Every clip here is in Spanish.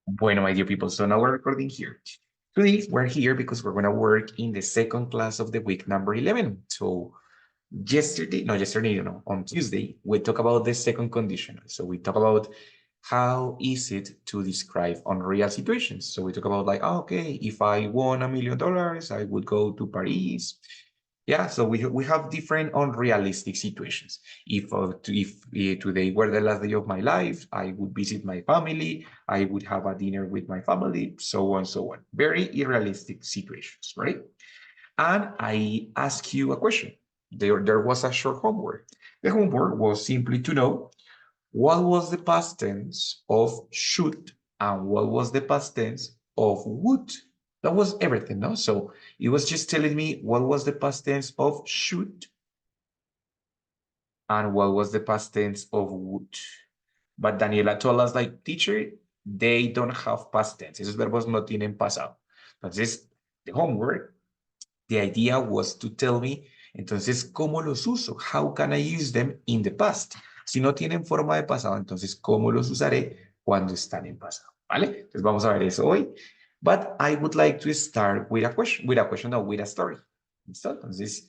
Bueno, my dear people, so now we're recording here. Today, we're here because we're going to work in the second class of the week number 11. So on Tuesday, we talk about the second conditional. So we talk about how is it to describe unreal situations. So we talk about like, okay, if I won $1 million, I would go to Paris. Yeah, so we have different unrealistic situations. If today were the last day of my life, I would visit my family, I would have a dinner with my family, so on, so on. Very unrealistic situations, right? And I ask you a question. There was a short homework. The homework was simply to know what was the past tense of should and what was the past tense of would. That was everything, no? So it was just telling me what was the past tense of should and what was the past tense of would. But Daniela told us, like, teacher, they don't have past tense. Esos verbos no tienen pasado. Entonces, the homework, the idea was to tell me, entonces, ¿cómo los uso? How can I use them in the past? Si no tienen forma de pasado, entonces, ¿cómo los usaré cuando están en pasado? ¿Vale? Entonces, vamos a ver eso hoy. But I would like to start with a question, no, with a story. ¿Listo? Entonces,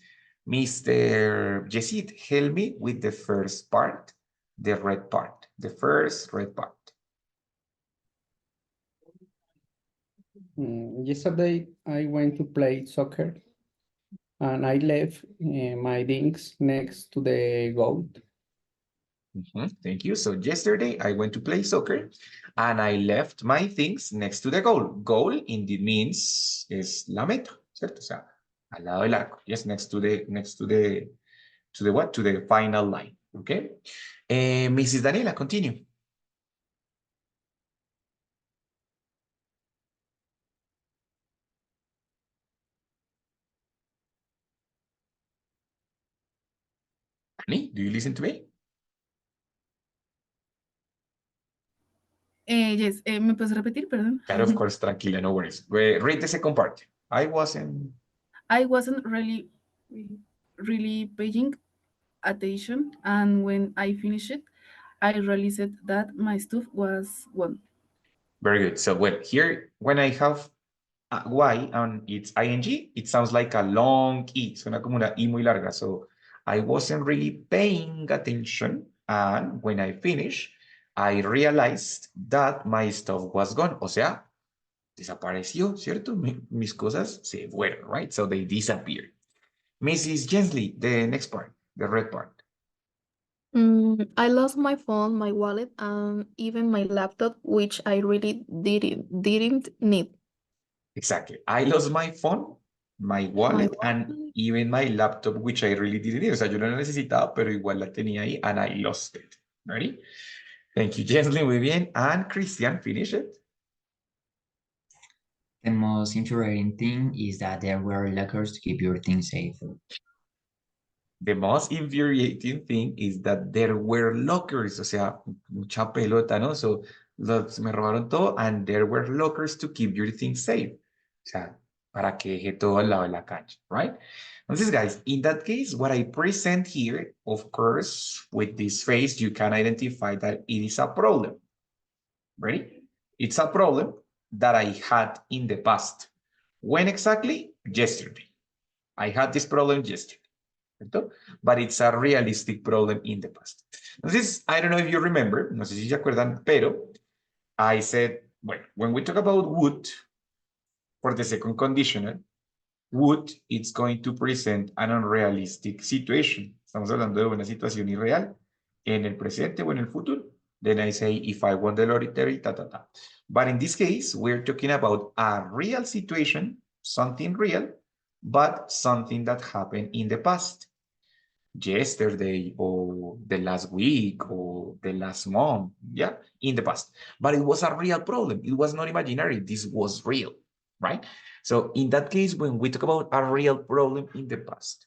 Mr. Yesid, help me with the first part, the red part, the first red part. Yesterday, I went to play soccer and I left my things next to the goal. Thank you. So yesterday I went to play soccer and I left my things next to the goal. Goal indeed means es la meta, ¿cierto? O sea, al lado del arco. Yes, next to the what? To the final line. Okay. Mrs. Daniela, continue. Dani, do you listen to me? Yes, ¿me puedes repetir, perdón? And of course, tranquila, no worries. Read the second part. I wasn't really paying attention, and when I finished it, I realized that my stuff was gone. very good. So well, here when I have Y and it's ing, it sounds like a long E. Suena como una I muy larga. So I wasn't really paying attention. And when I finished, I realized that my stuff was gone. O sea, desapareció, ¿cierto? Mis cosas se fueron, right? So they disappeared. Mrs. Gensley, the next part, the red part. I lost my phone, my wallet, and even my laptop, which I really didn't need. Exactly. I lost my phone, my wallet, and even my laptop, which I really didn't need. O sea, yo no la necesitaba, pero igual la tenía ahí, and I lost it. Ready? Thank you, Jensley. Muy bien. And Christian, finish it. The most infuriating thing is that there were lockers to keep your things safe. The most infuriating thing is that there were lockers, o sea, mucha pelota, ¿no? So, me robaron todo, and there were lockers to keep your things safe. O sea, para que deje todo al lado de la cancha, right? Entonces, guys, in that case, what I present here, of course, with this phrase, you can identify that it is a problem. Ready? It's a problem that I had in the past. When exactly? Yesterday. I had this problem yesterday. But it's a realistic problem in the past. Entonces, I don't know if you remember, no sé si se acuerdan, pero I said, well, when we talk about would, for the second conditional, would, it's going to present an unrealistic situation. Estamos hablando de una situación irreal en el presente o en el futuro. Then I say, if I won the lottery, ta, ta, ta. But in this case, we're talking about a real situation, something real, but something that happened in the past. Yesterday or the last week or the last month, yeah, in the past. But it was a real problem. It was not imaginary. This was real, right? So in that case, when we talk about a real problem in the past,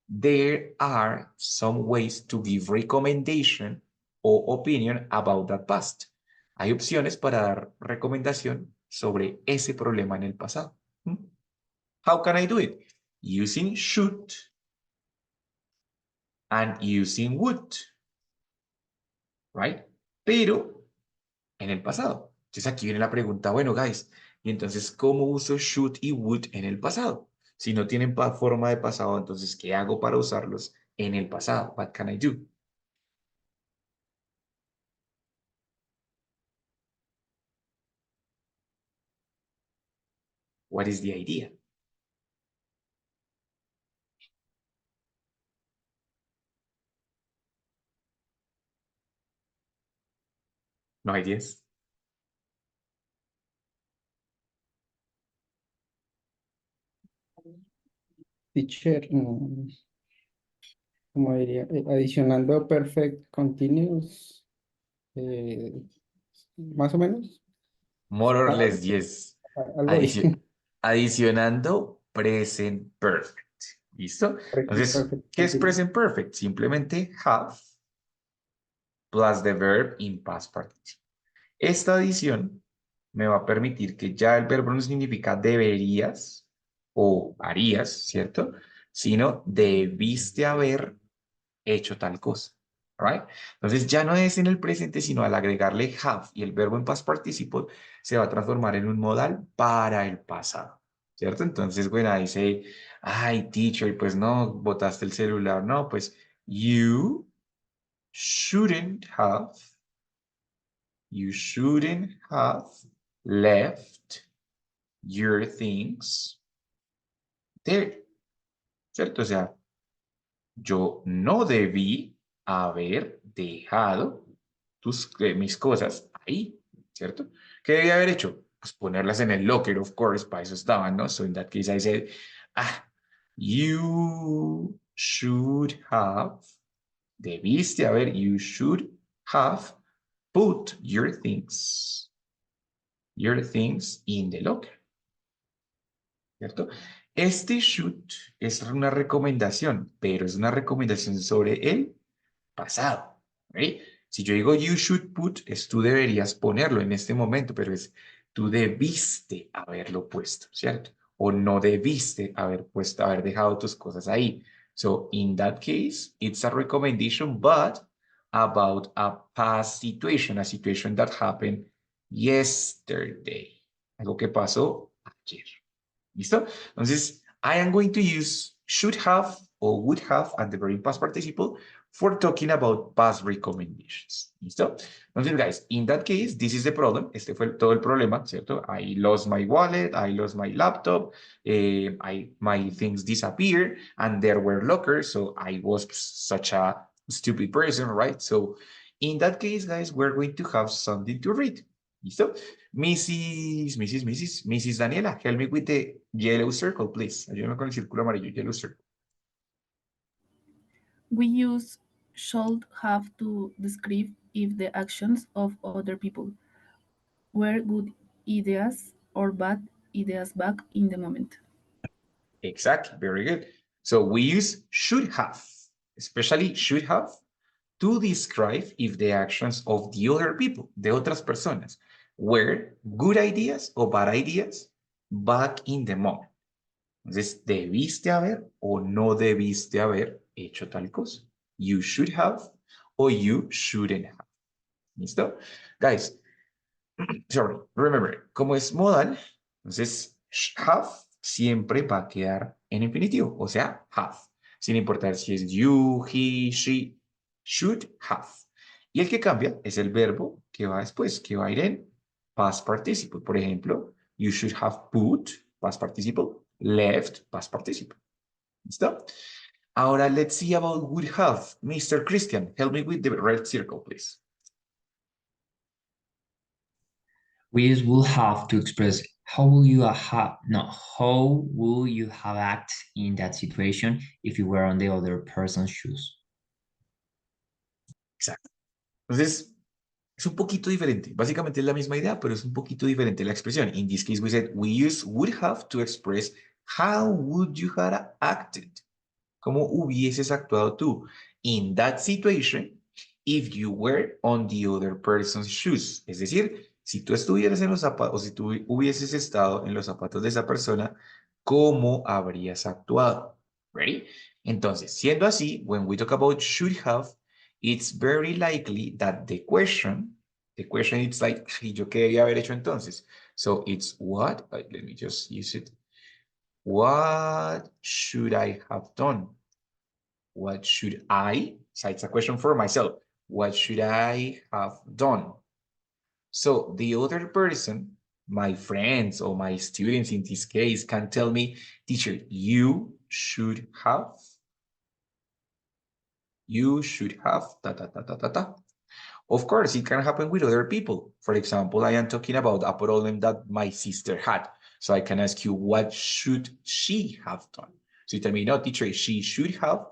there are some ways to give recommendation or opinion about that past. Hay opciones para dar recomendación sobre ese problema en el pasado. How can I do it? Using should and using would, right? Pero en el pasado. Entonces aquí viene la pregunta, bueno, guys, y entonces, ¿cómo uso should y would en el pasado? Si no tienen forma de pasado, entonces, ¿qué hago para usarlos en el pasado? What can I do? What is the idea? No ideas. Teacher, como diría, adicionando perfect continuous, más o menos, More or Ah, less, yes. algo ahí. Adicionando present perfect. ¿Listo? Entonces, Perfect ¿qué es continuous. present perfect? Simplemente have plus the verb in past participle. Esta adición me va a permitir que ya el verbo no significa deberías o harías, ¿cierto? Sino debiste haber hecho tal cosa. Right? Entonces ya no es en el presente, sino al agregarle have y el verbo en past participle se va a transformar en un modal para el pasado. ¿Cierto? Entonces, bueno, dice, ay, teacher, pues no, botaste el celular. No, pues you shouldn't have left your things there, ¿cierto? O sea, yo no debí haber dejado mis cosas ahí, ¿cierto? ¿Qué debí haber hecho? Pues ponerlas en el locker, of course, para eso estaban, ¿no? So in that case I said, you should have, debiste haber, you should have put your things in the locker, ¿cierto? Este should es una recomendación, pero es una recomendación sobre el pasado, ¿right? Si yo digo you should put, es tú deberías ponerlo en este momento, pero es tú debiste haberlo puesto, ¿cierto? O no debiste haber puesto, haber dejado tus cosas ahí. So in that case, it's a recommendation, but about a past situation, a situation that happened yesterday. Algo que pasó ayer. ¿Listo? Entonces, I am going to use should have or would have at the very past participle for talking about past recommendations. ¿Listo? Entonces, guys, in that case, this is the problem. Este fue todo el problema, ¿cierto? I lost my wallet, I lost my laptop, my things disappeared, and there were lockers, so I was such a stupid person, right? So, in that case, guys, we're going to have something to read. ¿Listo? Mrs. Daniela, help me with the yellow circle, please. Ayúdame con el círculo amarillo, yellow circle. We use should have to describe if the actions of other people were good ideas or bad ideas back in the moment. Exactly, very good. So we use should have, especially should have, to describe if the actions of the other people, de otras personas, were good ideas or bad ideas back in the moment. Entonces, ¿debiste haber o no debiste haber hecho tal cosa? You should have or you shouldn't have. ¿Listo? Guys, sorry, remember, como es modal, entonces have siempre va a quedar en infinitivo, o sea, have, sin importar si es you, he, she, should have. Y el que cambia es el verbo que va después, que va a ir en past participle. Por ejemplo, you should have put, past participle, left, past participle. ¿Listo? Ahora, let's see about would have. Mr. Christian, help me with the red circle, please. We use will have to express how will you have act in that situation if you were on the other person's shoes. Exacto. Entonces, es un poquito diferente. Básicamente es la misma idea, pero es un poquito diferente la expresión. In this case, we said we use would have to express how would you have acted. ¿Cómo hubieses actuado tú in that situation if you were on the other person's shoes? Es decir, si tú estuvieras en los zapatos o si tú hubieses estado en los zapatos de esa persona, ¿cómo habrías actuado? Ready? Entonces, siendo así, when we talk about should have, it's very likely that the question The question is like, ¿y yo qué debía haber hecho entonces? So it's what? Let me just use it. What should I have done? What should I? So it's a question for myself. What should I have done? So the other person, my friends or my students in this case, can tell me, teacher, you should have, ta, ta, ta, ta, ta, ta. Of course, it can happen with other people. For example, I am talking about a problem that my sister had. So I can ask you, what should she have done? So you tell me, no, teacher, she should have,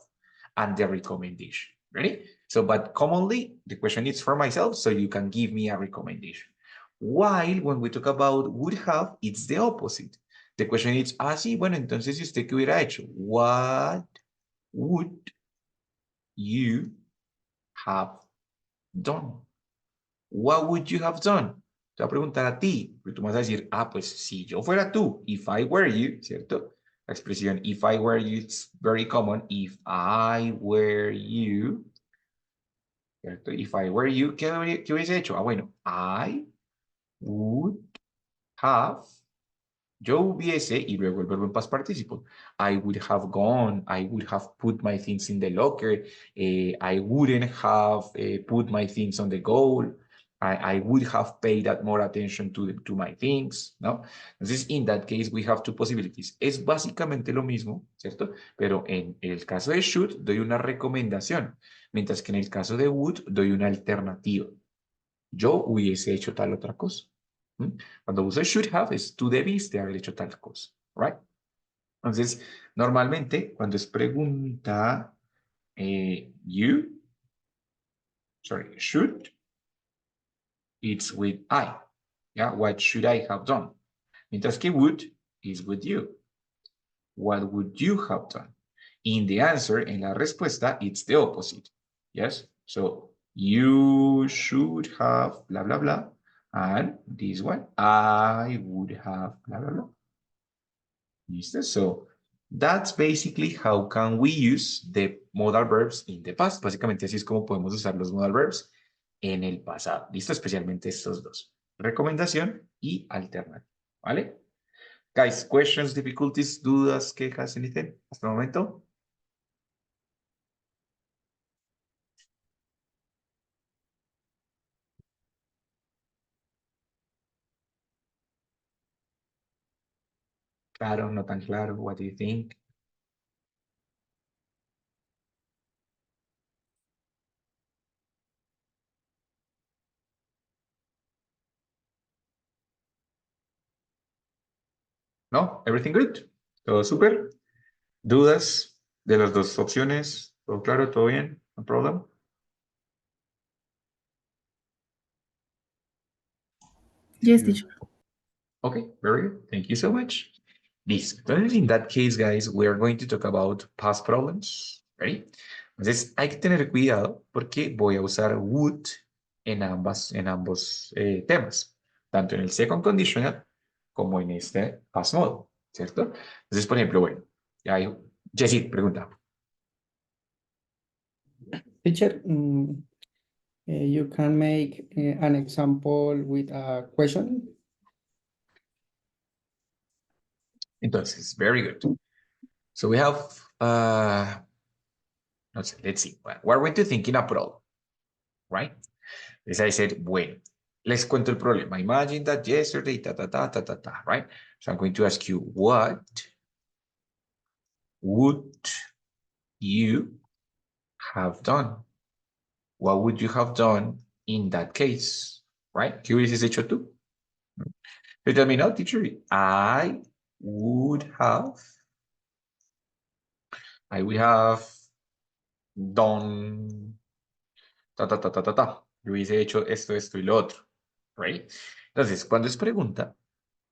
and the recommendation. Ready? So, but commonly, the question is for myself, so you can give me a recommendation. While when we talk about would have, it's the opposite. The question is, sí, bueno, entonces, si usted qué hubiera hecho? What would you have done? What would you have done? Te voy a preguntar a ti, porque tú me vas a decir, pues si yo fuera tú, if I were you, ¿cierto? La expresión if I were you, it's very common. If I were you, ¿cierto? If I were you, ¿qué hubiese hecho? Bueno, I would have, yo hubiese, y luego el verbo en past participle. I would have gone, I would have put my things in the locker, I wouldn't have put my things on the goal, I would have paid that more attention to my things, ¿no? Entonces, in that case, we have two possibilities. Es básicamente lo mismo, ¿cierto? Pero en el caso de should, doy una recomendación, mientras que en el caso de would, doy una alternativa. Yo hubiese hecho tal otra cosa. Cuando uso should have, es tú debiste haber hecho tal cosa, right? Entonces, normalmente, cuando es pregunta, should, it's with I. Yeah, what should I have done? Mientras que would is with you. What would you have done? In the answer, en la respuesta, it's the opposite. Yes? So, you should have blah, blah, blah. And this one, I would have blah, blah, blah. ¿Listo? So, that's basically how can we use the modal verbs in the past. Básicamente así es como podemos usar los modal verbs en el pasado. ¿Listo? Especialmente estos dos. Recomendación y alternativa. ¿Vale? Guys, questions, difficulties, dudas, quejas, anything hasta el momento? Claro, no tan claro. What do you think? ¿No? Everything good? ¿Todo súper? ¿Dudas de las dos opciones? ¿Todo claro? ¿Todo bien? ¿No problem? Yes, teacher. Okay, very good. Thank you so much. Listo. Entonces, in that case, guys, we are going to talk about past problems. Ready? Entonces, hay que tener cuidado porque voy a usar would en ambos temas, tanto en el second conditional como en este past mode, ¿cierto? Entonces, por ejemplo, bueno, ya hay... Jessy, pregunta. Teacher, you can make an example with a question. Entonces, very good. So we have, let's see. We're going to think in a problem, right? As I said, bueno, les cuento el problema. Imagine that yesterday, right? So I'm going to ask you, what would you have done? What would you have done in that case, right? ¿Qué hubieses hecho tú? You tell me, no, teacher, I would have done Yo hubiese hecho esto, esto y lo otro, right? Entonces, cuando es pregunta,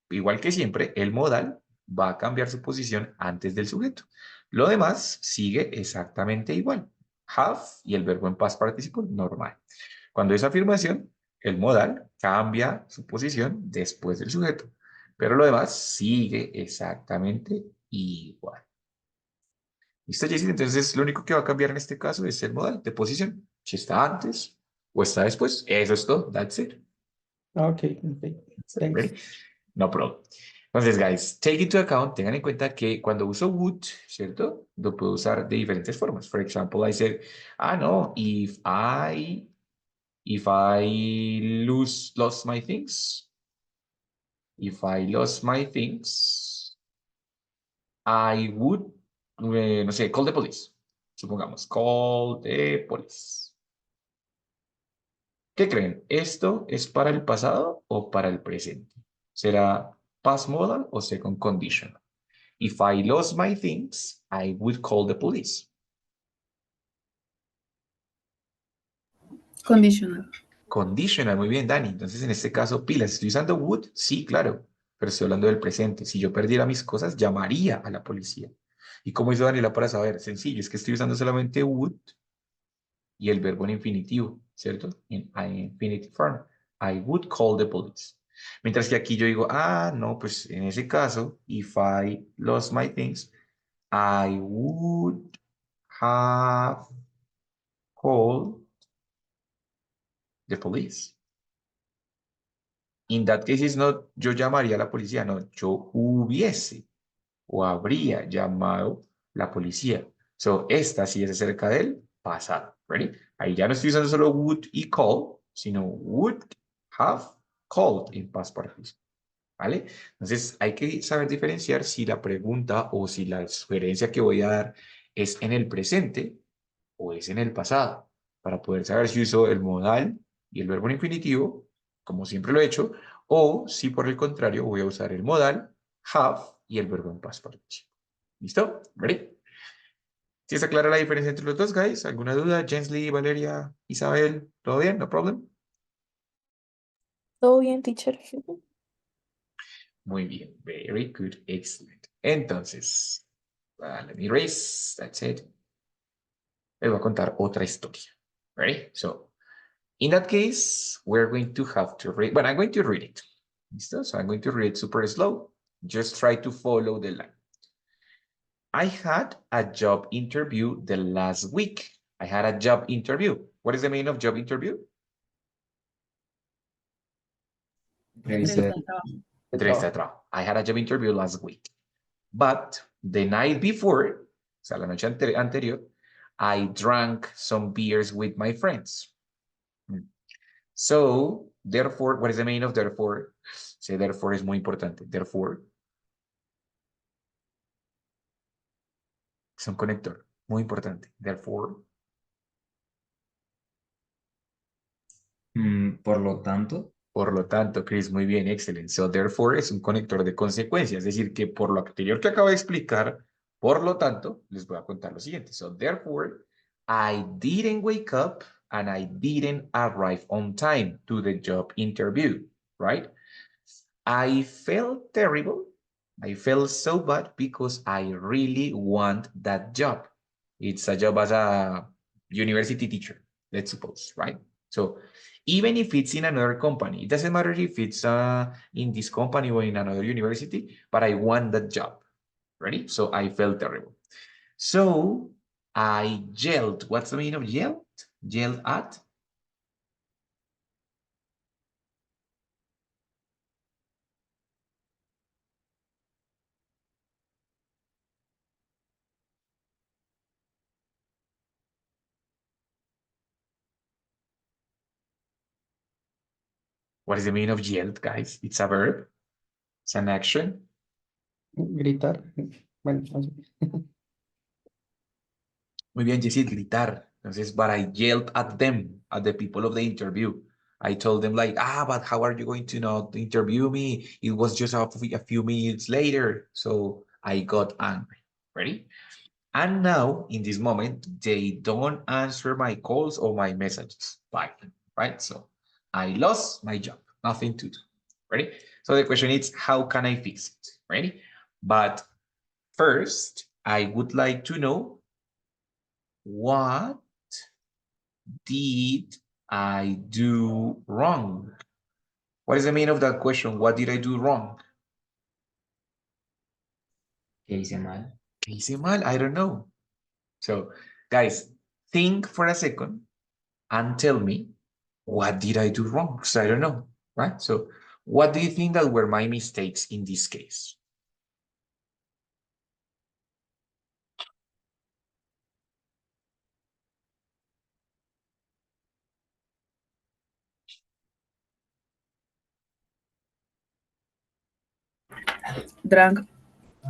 igual que siempre, el modal va a cambiar su posición antes del sujeto. Lo demás sigue exactamente igual. Have y el verbo en past participle normal. Cuando es afirmación, el modal cambia su posición después del sujeto, pero lo demás sigue exactamente igual. ¿Listo, Jessy? Entonces, lo único que va a cambiar en este caso es el modal de posición. Si está antes o está después. Eso es todo. That's it. Okay, okay. Thanks. Ready? No problem. Entonces, guys, take into account, tengan en cuenta que cuando uso would, ¿cierto? Lo puedo usar de diferentes formas. For example, I said, no, if I lost my things, I would, no sé, call the police. Supongamos, call the police. ¿Qué creen? ¿Esto es para el pasado o para el presente? ¿Será past modal o second condition? If I lost my things, I would call the police. Conditional. Conditional, muy bien, Dani. Entonces, en este caso, pilas, ¿estoy usando would? Sí, claro, pero estoy hablando del presente. Si yo perdiera mis cosas, llamaría a la policía. ¿Y cómo hizo Daniela para saber? Sencillo, es que estoy usando solamente would y el verbo en infinitivo, ¿cierto? En infinitive form. I would call the police. Mientras que aquí yo digo, no, pues en ese caso, if I lost my things, I would have called the police. In that case, is not yo llamaría a la policía, no, yo hubiese o habría llamado la policía. So, esta sí es acerca del pasado. ¿Ready? Ahí ya no estoy usando solo would y call, sino would have called in past participle. ¿Vale? Entonces, hay que saber diferenciar si la pregunta o si la sugerencia que voy a dar es en el presente o es en el pasado, para poder saber si uso el modal y el verbo en infinitivo, como siempre lo he hecho, o si por el contrario voy a usar el modal, have y el verbo en past participle. ¿Listo? ¿Ready? ¿Sí está clara la diferencia entre los dos, guys? ¿Alguna duda? Jensley, Valeria, Isabel, ¿todo bien? ¿No problem? Todo bien, teacher. Muy bien. Very good. Excellent. Entonces, let me erase. That's it. Les voy a contar otra historia. Ready? So, in that case, we're going to have to read, but I'm going to read it. ¿Listo? So I'm going to read it super slow. Just try to follow the line. I had a job interview the last week. I had a job interview. What is the meaning of job interview? Entrevista de trabajo. Entrevista de trabajo. I had a job interview last week. But the night before, o sea, la noche anterior, I drank some beers with my friends. So, therefore, what is the meaning of therefore? Say therefore es muy importante. Therefore, es un conector, muy importante. Therefore, Por lo tanto, por lo tanto, Chris, muy bien, excelente. So, therefore es un conector de consecuencias, es decir, que por lo anterior que acabo de explicar, por lo tanto, les voy a contar lo siguiente. So, therefore, I didn't wake up and I didn't arrive on time to the job interview, right? I felt terrible. I felt so bad because I really want that job. It's a job as a university teacher, let's suppose, right? So even if it's in another company, it doesn't matter if it's in this company or in another university, but I want that job. Ready? So I felt terrible. So I yelled. What's the meaning of yelled? Yelled at? What is the meaning of yelled, guys? It's a verb. It's an action. Gritar. Bueno, Muy bien, Jessie, gritar. Entonces, but I yelled at them, at the people of the interview. I told them like, but how are you going to not interview me? It was just a few minutes later. So I got angry. Ready? And now, in this moment, they don't answer my calls or my messages. Bye. Right? So I lost my job. Nothing to do. Ready? So the question is, how can I fix it? Ready? But first, I would like to know, what did I do wrong? What is the meaning of that question? What did I do wrong? ¿qué hice mal? ¿Qué hice mal? I don't know. So, guys, think for a second and tell me what did I do wrong? Because I don't know, right? So what do you think that were my mistakes in this case? Drank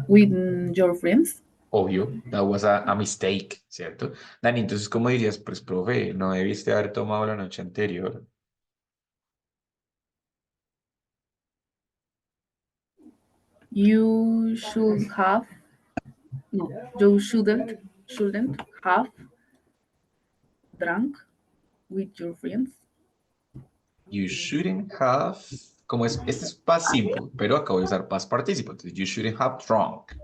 with your friends. Obvio, that was a mistake, ¿cierto? Dani, entonces, ¿cómo dirías? Pues, profe, no debiste haber tomado la noche anterior. You should have, no, you shouldn't have drunk with your friends. You shouldn't have, como es, este es past simple, pero acabo de usar past participle. Entonces, you shouldn't have drunk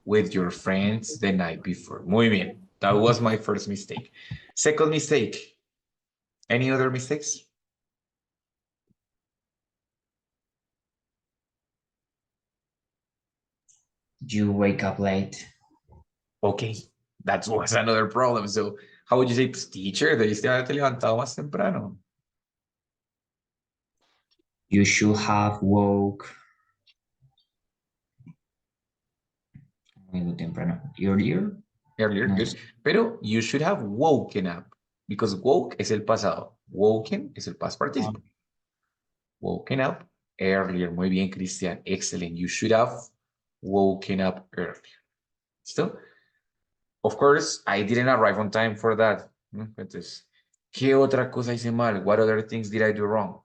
with your friends the night before. Muy bien. That was my first mistake. Second mistake. Any other mistakes? You wake up late. Okay, that was another problem. So, how would you say, pues, teacher, debiste haberte levantado más temprano? You should have woke muy temprano. Earlier? Earlier, No. yes. Pero you should have woken up, because woke es el pasado. Woken es el past participle. Woken up earlier. Muy bien, Cristian. Excellent. You should have woken up earlier. ¿Listo? Of course, I didn't arrive on time for that. Entonces, ¿qué otra cosa hice mal? What other things did I do wrong?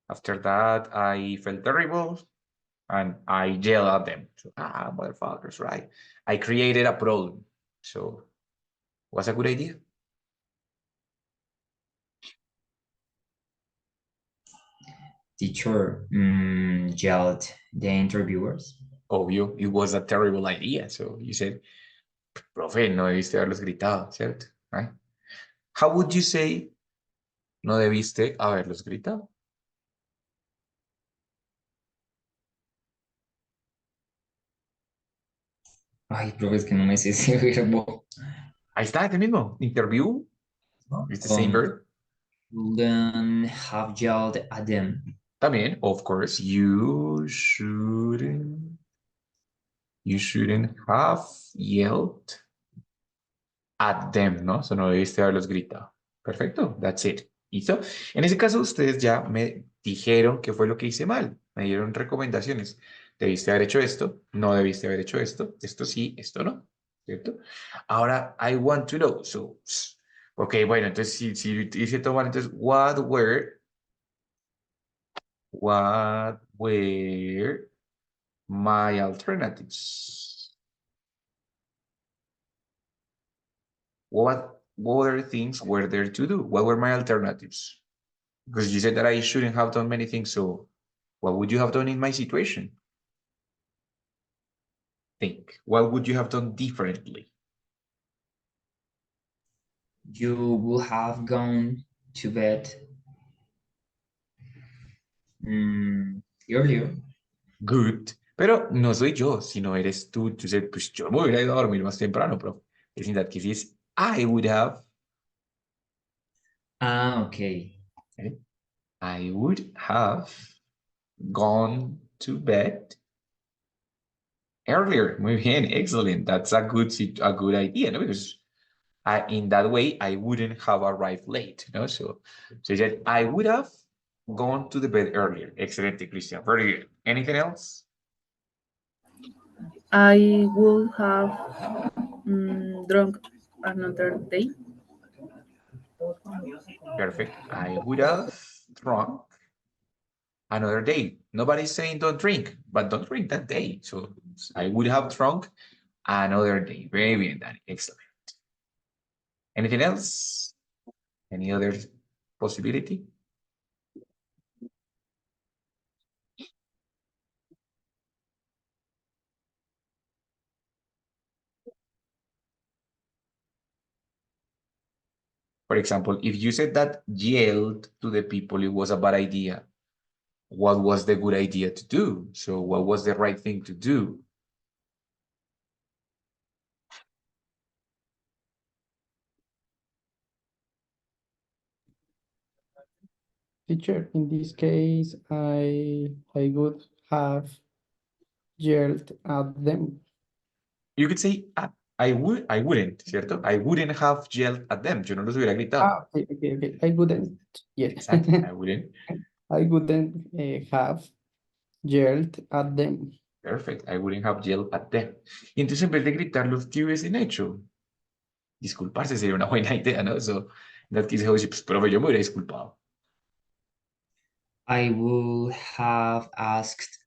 After that, I felt terrible and I yelled at them. So, motherfuckers, right? I created a problem. So, was a good idea? Teacher yelled the interviewers. Obvio, it was a terrible idea. So you said, profe, no debiste haberlos gritado, ¿cierto? Right? How would you say no debiste haberlos gritado? Ay, profe, es que no me sé ese verbo. Ahí está, este mismo. Interview. It's the same verb. Shouldn't have yelled at them. También, of course, you shouldn't have yelled at them, ¿no? So no debiste haberlos gritado. Perfecto, that's it. ¿Listo? En ese caso, ustedes ya me dijeron qué fue lo que hice mal. Me dieron recomendaciones. Debiste haber hecho esto, no debiste haber hecho esto sí, esto no, ¿cierto? Ahora, I want to know. So, ok, bueno, entonces si hice todo mal, entonces, what were my alternatives? What other things were there to do? What were my alternatives? Because you said that I shouldn't have done many things, so what would you have done in my situation? Think. What would you have done differently? You would have gone to bed earlier. Good. Pero no soy yo, sino eres tú. Entonces, pues yo me hubiera ido a dormir más temprano, pero es in that case is I would have. Ah, okay. Okay? I would have gone to bed earlier. Muy bien, excellent. That's a good idea, no? Because in that way, I wouldn't have arrived late, no? So you said, I would have gone to the bed earlier. Excellent, Christian. Very good. Anything else? I would have drunk another day. Perfect. I would have drunk another day. Nobody's saying don't drink, but don't drink that day. So I would have drunk another day. Very bien, Danny. Excellent. Anything else? Any other possibility? For example, if you said that yelled to the people it was a bad idea, what was the good idea to do? So what was the right thing to do? Teacher, in this case, I would have yelled at them. You could say, I wouldn't, ¿cierto? I wouldn't have yelled at them. Yo no los hubiera gritado. Okay. I wouldn't. Yeah. Exactly, I wouldn't. I wouldn't have yelled at them. Perfect, I wouldn't have yelled at them. Y entonces en vez de gritarlos, ¿qué hubiesen hecho? Disculparse sería una buena idea, ¿no? So, in that case, pues, profe, yo me hubiera disculpado. I would have asked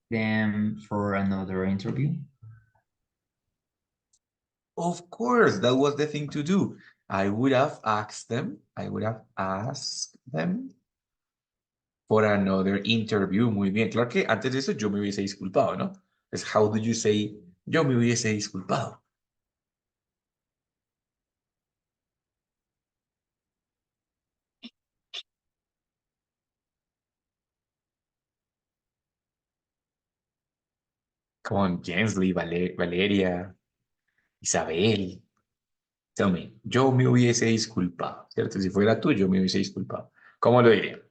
them for another interview. Of course, that was the thing to do. I would have asked them for another interview. Muy bien, claro que antes de eso yo me hubiese disculpado, ¿no? Entonces, how do you say yo me hubiese disculpado? Con Jensley, Valeria, Isabel. Tell me, yo me hubiese disculpado, ¿cierto? Si fuera tú, yo me hubiese disculpado. ¿Cómo lo diría?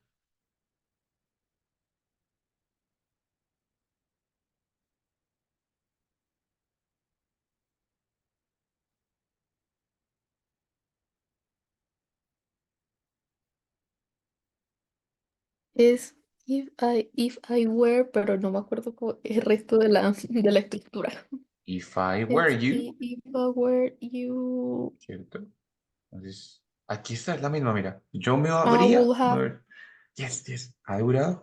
Es if I were, pero no me acuerdo el resto de la estructura. If I were Es you, if I were you, ¿cierto? Entonces, aquí está, es la misma, mira. Yo me I habría... would have. Yes, I would have.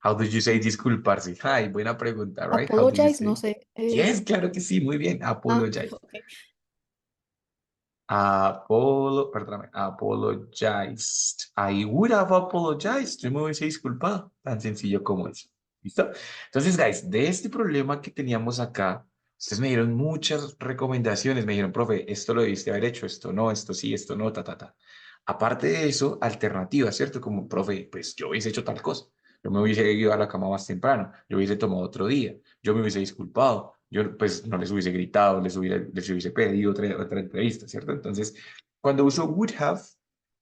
How do you say disculparse? Ay, buena pregunta, right? How do you Apologize, no say? sé. Yes, claro que sí, muy bien. Apologize. Okay. Perdóname, apologized. I would have apologized. Yo me hubiese disculpado. Tan sencillo como eso. ¿Listo? Entonces, guys, de este problema que teníamos acá, ustedes me dieron muchas recomendaciones. Me dijeron, profe, esto lo debiste haber hecho, esto no, esto sí, esto no, ta. Aparte de eso, alternativas, ¿cierto? Como, profe, pues yo hubiese hecho tal cosa. Yo me hubiese ido a la cama más temprano. Yo hubiese tomado otro día. Yo me hubiese disculpado. Yo pues no les hubiese gritado, les hubiese pedido otra entrevista, ¿cierto? Entonces, cuando uso would have,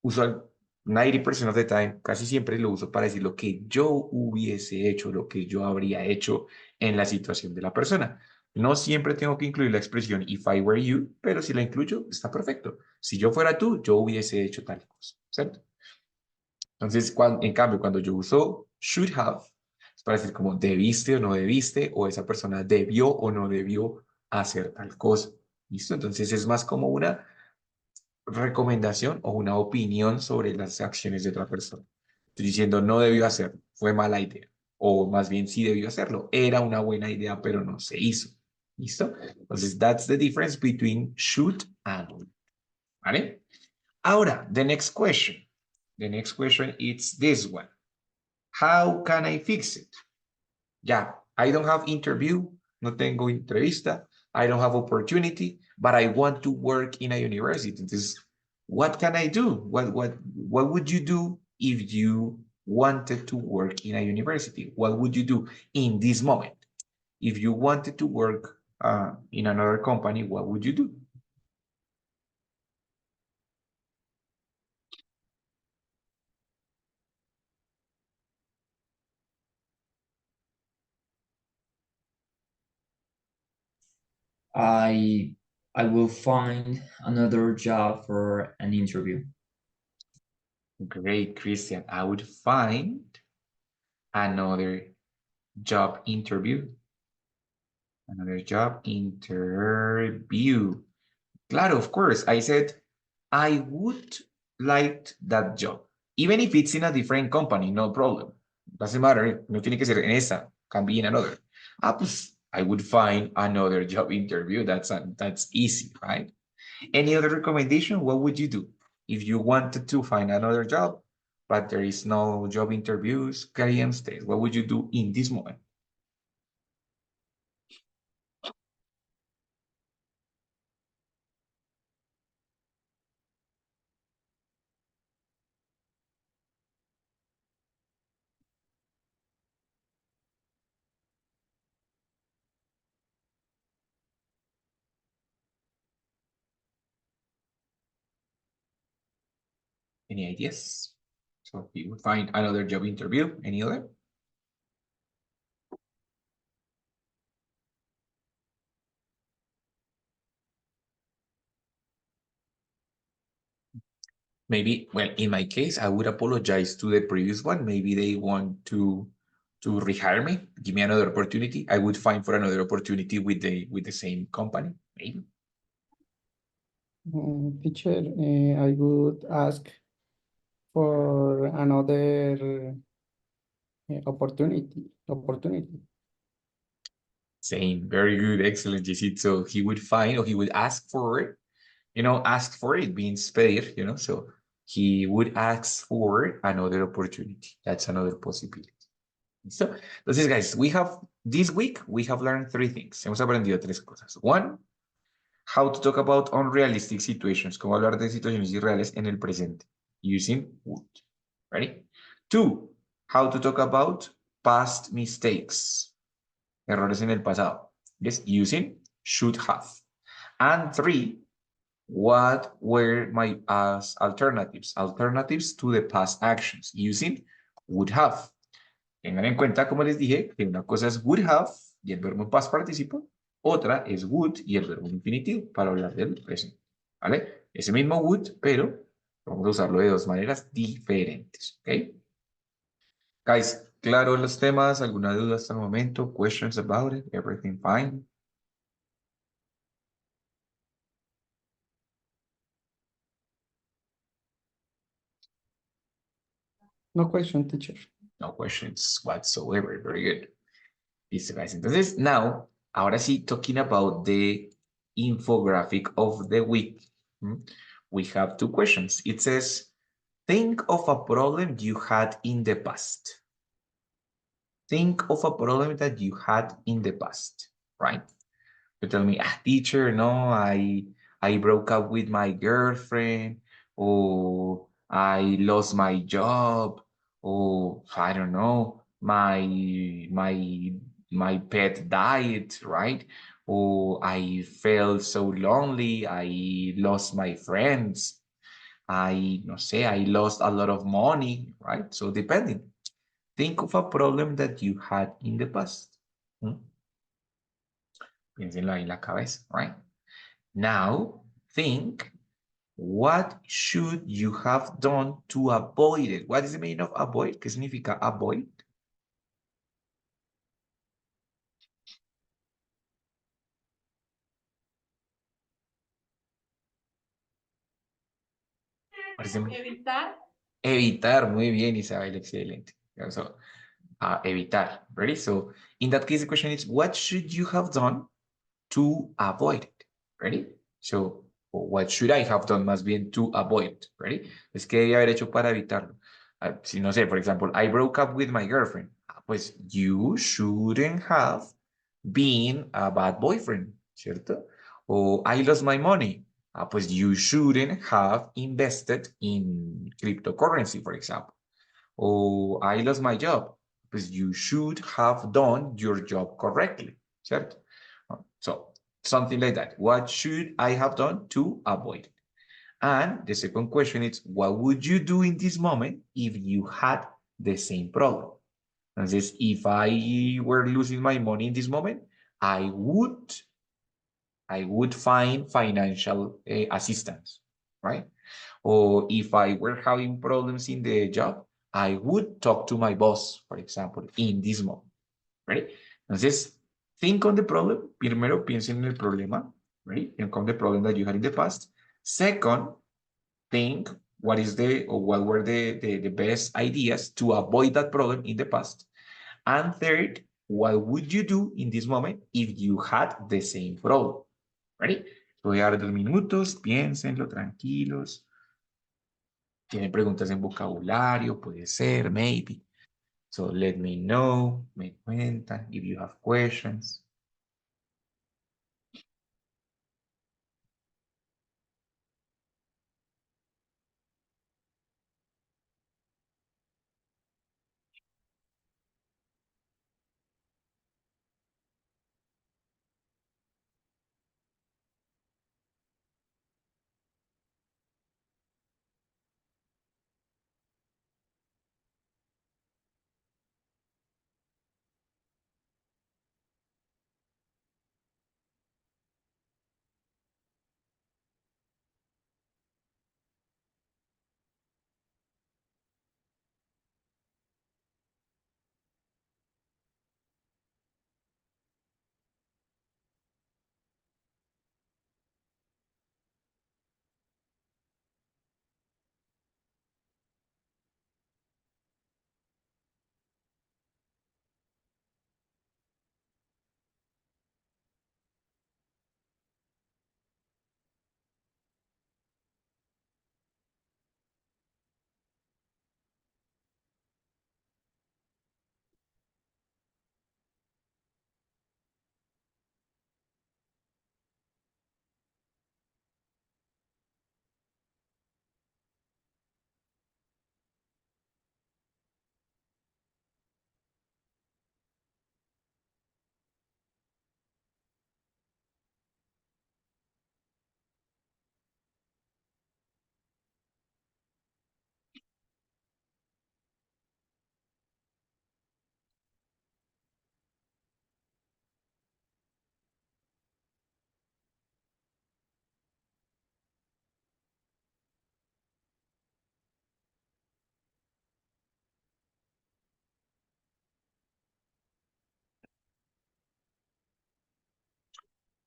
uso al 90% of the time, casi siempre lo uso para decir lo que yo hubiese hecho, lo que yo habría hecho en la situación de la persona. No siempre tengo que incluir la expresión if I were you, pero si la incluyo, está perfecto. Si yo fuera tú, yo hubiese hecho tal cosa, ¿cierto? Entonces, en cambio, cuando yo uso should have, es para decir como debiste o no debiste, o esa persona debió o no debió hacer tal cosa. ¿Listo? Entonces es más como una recomendación o una opinión sobre las acciones de otra persona. Estoy diciendo no debió hacerlo, fue mala idea. O más bien sí debió hacerlo, era una buena idea, pero no se hizo. ¿Listo? Entonces, that's the difference between should and would. ¿Vale? Ahora, the next question. The next question is this one. How can I fix it? Ya, I don't have interview, no tengo entrevista, I don't have opportunity, but I want to work in a university. Entonces, what can I do? What would you do if you wanted to work in a university? What would you do in this moment? If you wanted to work in another company, what would you do? I will find another job for an interview. Great, Christian. I would find another job interview. Another job interview. Claro, of course. I said, I would like that job. Even if it's in a different company, no problem. Doesn't matter. No tiene que ser en esa. Can be in another. Pues, I would find another job interview. That's easy, right? Any other recommendation? What would you do? If you wanted to find another job, but there is no job interviews. ¿Qué harían ustedes? What would you do in this moment? Any ideas? So you would find another job interview. Any other? Maybe, well, in my case, I would apologize to the previous one. Maybe they want to rehire me, give me another opportunity. I would find for another opportunity with the same company, maybe. Teacher, I would ask for another opportunity. Same, very good, excellent, Yesid. So he would find, or he would ask for it, ask for it means pedir, so he would ask for another opportunity. That's another possibility. So, entonces, guys, this week, we have learned 3 things. Hemos aprendido 3 cosas. 1, how to talk about unrealistic situations, cómo hablar de situaciones irreales en el presente, using would. Ready? 2, how to talk about past mistakes, errores en el pasado. Yes, using should have. And 3, what were my alternatives to the past actions, using would have. Tengan en cuenta, como les dije, que una cosa es would have y el verbo en past participle, otra es would y el verbo infinitivo para hablar del presente, ¿vale? Ese mismo would, pero vamos a usarlo de 2 maneras diferentes, ¿ok? Guys, claro los temas, ¿alguna duda hasta el momento? Questions about it? Everything fine? No question, teacher. No questions whatsoever. Very good. Listo, guys. Entonces, now, ahora sí, talking about the infographic of the week, we have 2 questions. It says, think of a problem you had in the past. Think of a problem that you had in the past, right? You tell me, teacher, no, I broke up with my girlfriend, or I lost my job, or I don't know, my pet died, right? Or I felt so lonely, I lost my friends, I lost a lot of money, right? So depending. Think of a problem that you had in the past. Piénsenlo ahí en la cabeza, right? Now, think, what should you have done to avoid it? What is the meaning of avoid? ¿Qué significa avoid? Evitar. Evitar, muy bien, Isabel, excelente. So, evitar, ready? So, in that case, the question is, what should you have done to avoid it? Ready? So, what should I have done más bien to avoid it? Ready? Es que debía haber hecho para evitarlo. Si no sé, for example, I broke up with my girlfriend. Pues you shouldn't have been a bad boyfriend, ¿cierto? O I lost my money. Pues you shouldn't have invested in cryptocurrency, for example. O I lost my job. Pues you should have done your job correctly, ¿cierto? So, something like that. What should I have done to avoid it? And the second question is, what would you do in this moment if you had the same problem? Entonces, if I were losing my money in this moment, I would find financial assistance, right? Or if I were having problems in the job, I would talk to my boss, for example, in this moment, right? Entonces, think on the problem. Primero, piensen en el problema, right? Think on the problem that you had in the past. Second, think what were the best ideas to avoid that problem in the past. And third, what would you do in this moment if you had the same problem? Ready? Voy a dar 2 minutos, piénsenlo, tranquilos. Tienen preguntas en vocabulario, puede ser, maybe. So let me know, me cuentan if you have questions.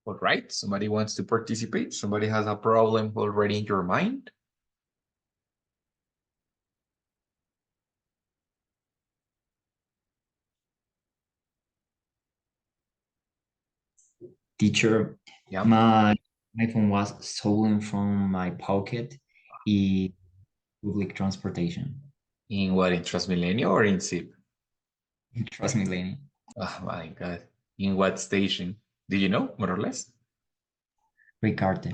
All right, somebody wants to participate? Somebody has a problem already in your mind? Teacher, Yeah. my phone was stolen from my pocket in public transportation. In what, in Transmilenio or in SIP? Trust me, Lenny. Oh my God. In what station? Do you know, more or less? Ricardo.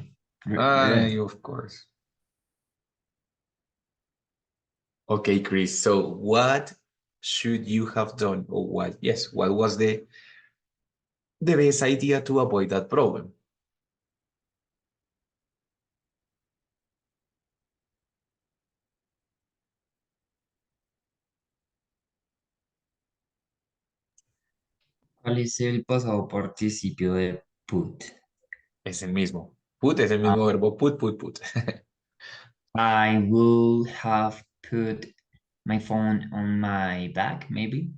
R- Of course. Okay, Chris. So what should you have done? Or what? Yes, what was the best idea to avoid that problem? ¿Cuál es el pasado participio de put? Es el mismo. Put es el Ah. mismo verbo put. I will have put my phone on my back, maybe.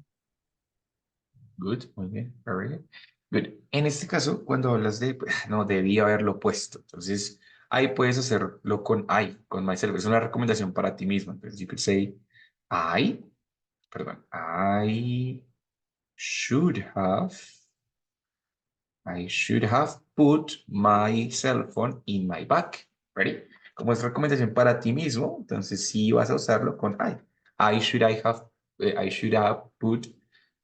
Good, muy bien, very good. Good. En este caso, cuando hablas de, no, debí haberlo puesto. Entonces, ahí puedes hacerlo con I, con myself. Es una recomendación para ti mismo. Entonces, you could say, perdón, I should have, I should have put my cell phone in my bag. Ready? Como es recomendación para ti mismo, entonces sí vas a usarlo con I. I should have put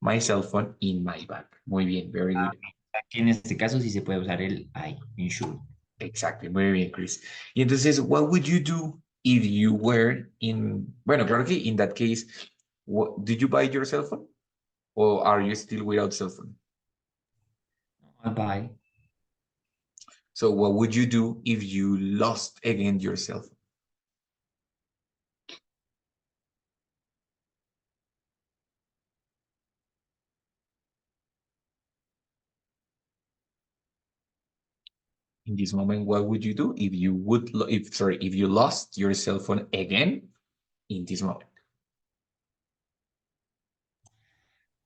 my cell phone in my bag. Muy bien, very good. Aquí en este caso sí se puede usar el I in should. Exactly, muy bien, Chris. Y entonces, what would you do if you were in, bueno, claro que in that case, did you buy your cell phone? Or are you still without cell phone? Bye. So what would you do if you lost again your cell phone? In this moment, what would you do if you would, if you lost your cell phone again in this moment?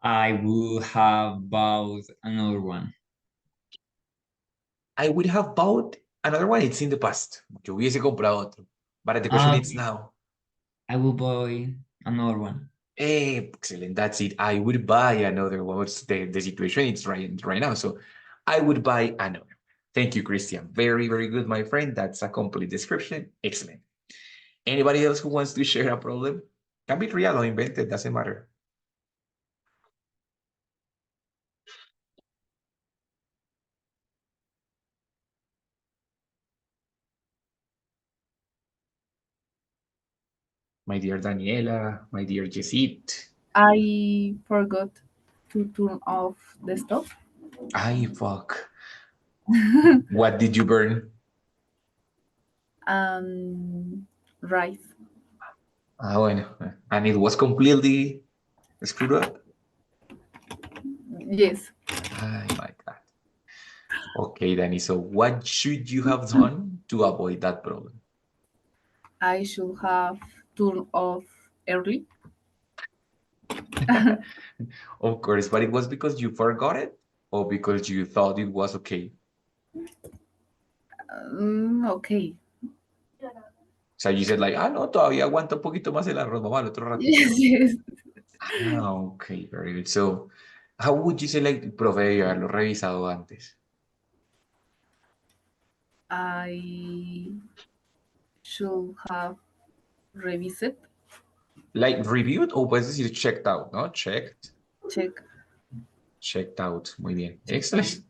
I will have bought another one. I would have bought another one. It's in the past. Yo hubiese comprado otro. But the question is now. I will buy another one. Excellent. That's it. I would buy another one. What's the situation? It's right now. So I would buy another. Thank you, Christian. Very, very good, my friend. That's a complete description. Excellent. Anybody else who wants to share a problem? Can be real or invented, doesn't matter. My dear Daniela, my dear Jessit. I forgot to turn off the stove. Ay, fuck. What did you burn? Rice. Ah, bueno. And it was completely screwed up? Yes. Oh my God. Okay, Danny, so what should you have done to avoid that problem? I should have turned off early. Of course, but it was because you forgot it or because you thought it was okay? Okay. So you said like, ah, no, todavía aguanta un poquito más el arroz, mamá, el otro ratito. Yes, yes. Ah, okay, very good. So, how would you say like, profe, debió haberlo revisado antes? I should have revisit, Like reviewed o puedes decir checked out, ¿no? check. Checked out. Muy bien. Excellent.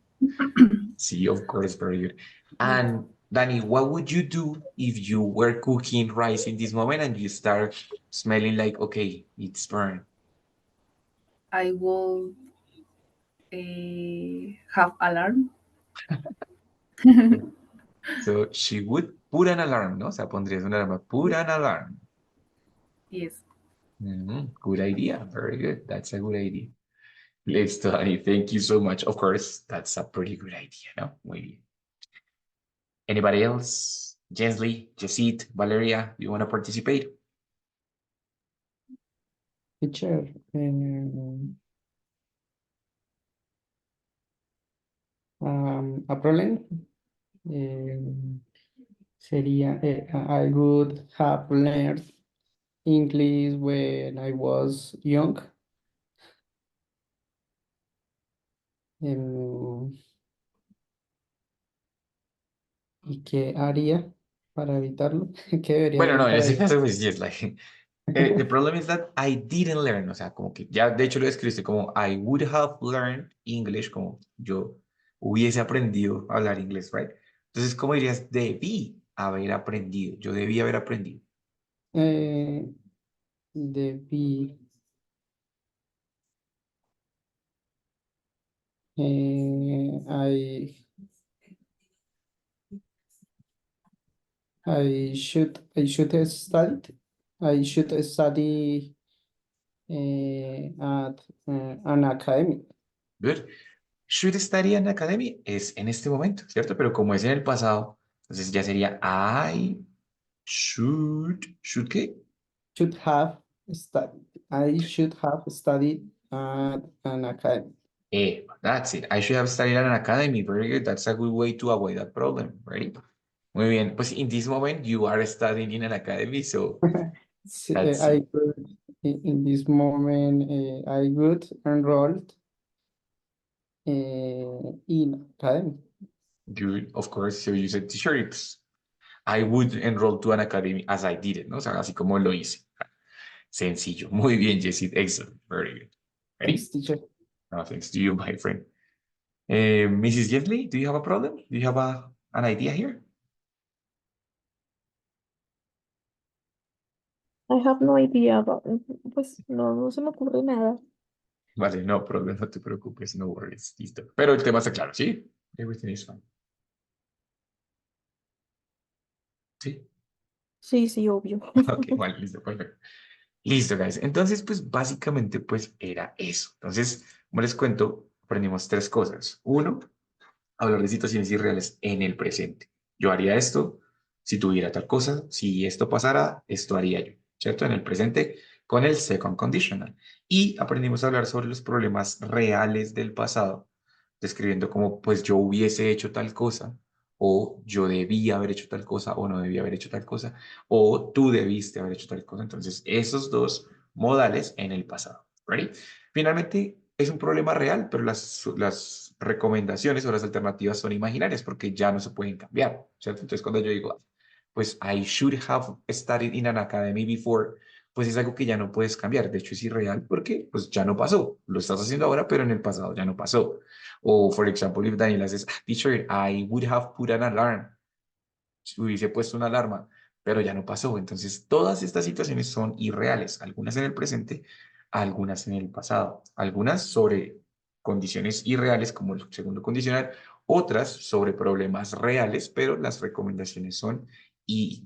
Sí, of course, very good. And Danny, what would you do if you were cooking rice in this moment and you start smelling like, okay, it's burned? I will have alarm. So she would put an alarm, ¿no? O sea, pondrías una alarma, put an alarm. Yes. Good idea. Very good. That's a good idea. Listo, Danny. Thank you so much. Of course, that's a pretty good idea, ¿no? Muy bien. Anybody else? Jensley, Jessit, Valeria, you want to participate? Teacher, a problem sería, I would have learned English when I was young. ¿Y qué haría para evitarlo? ¿Qué debería Bueno, hacer no, en para ese evitarlo? caso, pues, yes, like, the problem is that I didn't learn, o sea, como que ya, de hecho, lo escribiste como I would have learned English, como yo hubiese aprendido a hablar inglés, right? Entonces, ¿cómo dirías? Debí haber aprendido, yo debí haber aprendido. Debí, I should study. I should study at an academy. Good. Should study an academy es en este momento, ¿cierto? Pero como es en el pasado, entonces ya sería I should ¿qué? Should have studied. I should have studied at an academy. That's it. I should have studied at an academy. Very good. That's a good way to avoid that problem. Ready? Muy bien. Pues in this moment, you are studying in an academy, so that's I it. would, in this moment, I would enrolled in academy. Good, of course. So you said, sure, it's, I would enroll to an academy as I did it, ¿no? O sea, así como lo hice. Sencillo. Muy bien, Jesse. Excellent. Very good. Ready? Thanks, teacher. No, thanks to you, my friend. Mrs. Jeffley, do you have a problem? Do you have an idea here? I have no idea about, pues no se me ocurre nada. Vale, no problema, no te preocupes, no worries. Listo. Pero el tema está claro, ¿sí? Everything is fine. ¿Sí? Sí, obvio. Ok, vale, listo, perfecto. Listo, guys. Entonces, pues básicamente, pues era eso. Entonces, como les cuento, aprendimos tres cosas. Uno, hablar de situaciones irreales en el presente. Yo haría esto si tuviera tal cosa. Si esto pasara, esto haría yo, ¿cierto? En el presente con el second conditional. Y aprendimos a hablar sobre los problemas reales del pasado, describiendo como, pues yo hubiese hecho tal cosa, o yo debía haber hecho tal cosa, o no debía haber hecho tal cosa, o tú debiste haber hecho tal cosa. Entonces, esos dos modales en el pasado. ¿Ready? Finalmente, es un problema real, pero las recomendaciones o las alternativas son imaginarias porque ya no se pueden cambiar, ¿cierto? Entonces, cuando yo digo, pues I should have studied in an academy before, pues es algo que ya no puedes cambiar. De hecho, es irreal porque pues ya no pasó. Lo estás haciendo ahora, pero en el pasado ya no pasó. O, for example, if Daniela says, teacher, I would have put an alarm. Hubiese puesto una alarma, pero ya no pasó. Entonces, todas estas situaciones son irreales, algunas en el presente, algunas en el pasado, algunas sobre condiciones irreales como el segundo condicional, otras sobre problemas reales, pero las recomendaciones son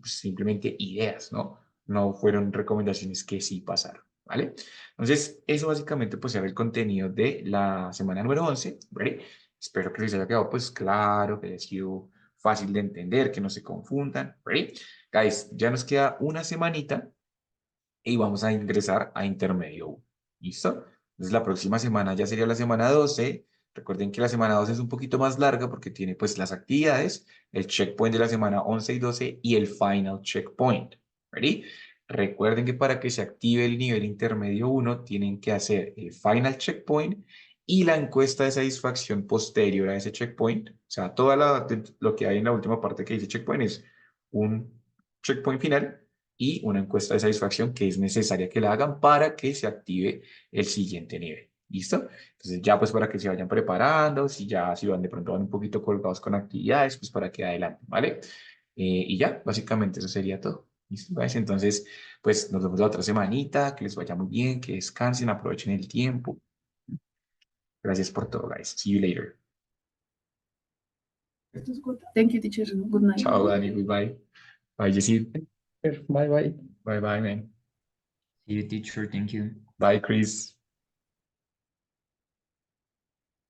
simplemente ideas, ¿no? No fueron recomendaciones que sí pasaron, ¿vale? Entonces, eso básicamente pues era el contenido de la semana número 11, ¿vale? Espero que les haya quedado pues claro, que haya sido fácil de entender, que no se confundan, ¿ready? Guys, ya nos queda una semanita y vamos a ingresar a intermedio 1, ¿listo? Entonces la próxima semana ya sería la semana 12. Recuerden que la semana 12 es un poquito más larga porque tiene pues las actividades, el checkpoint de la semana 11 y 12 y el final checkpoint, ¿ready? Recuerden que para que se active el nivel intermedio 1 tienen que hacer el final checkpoint y la encuesta de satisfacción posterior a ese checkpoint. O sea, lo que hay en la última parte que dice checkpoint es un checkpoint final y una encuesta de satisfacción que es necesaria que la hagan para que se active el siguiente nivel. ¿Listo? Entonces ya pues para que se vayan preparando, si van de pronto van un poquito colgados con actividades, pues para que adelante, ¿vale? Y ya, básicamente eso sería todo. ¿Listo? ¿Guys? Entonces, pues nos vemos la otra semanita, que les vaya muy bien, que descansen, aprovechen el tiempo. Gracias por todo, guys. See you later. Thank you, teacher. Good night. Ciao, Dani. Goodbye. Bye, Jessie. Bye bye. Bye, bye, man. See you, teacher. Thank you. Bye, Chris.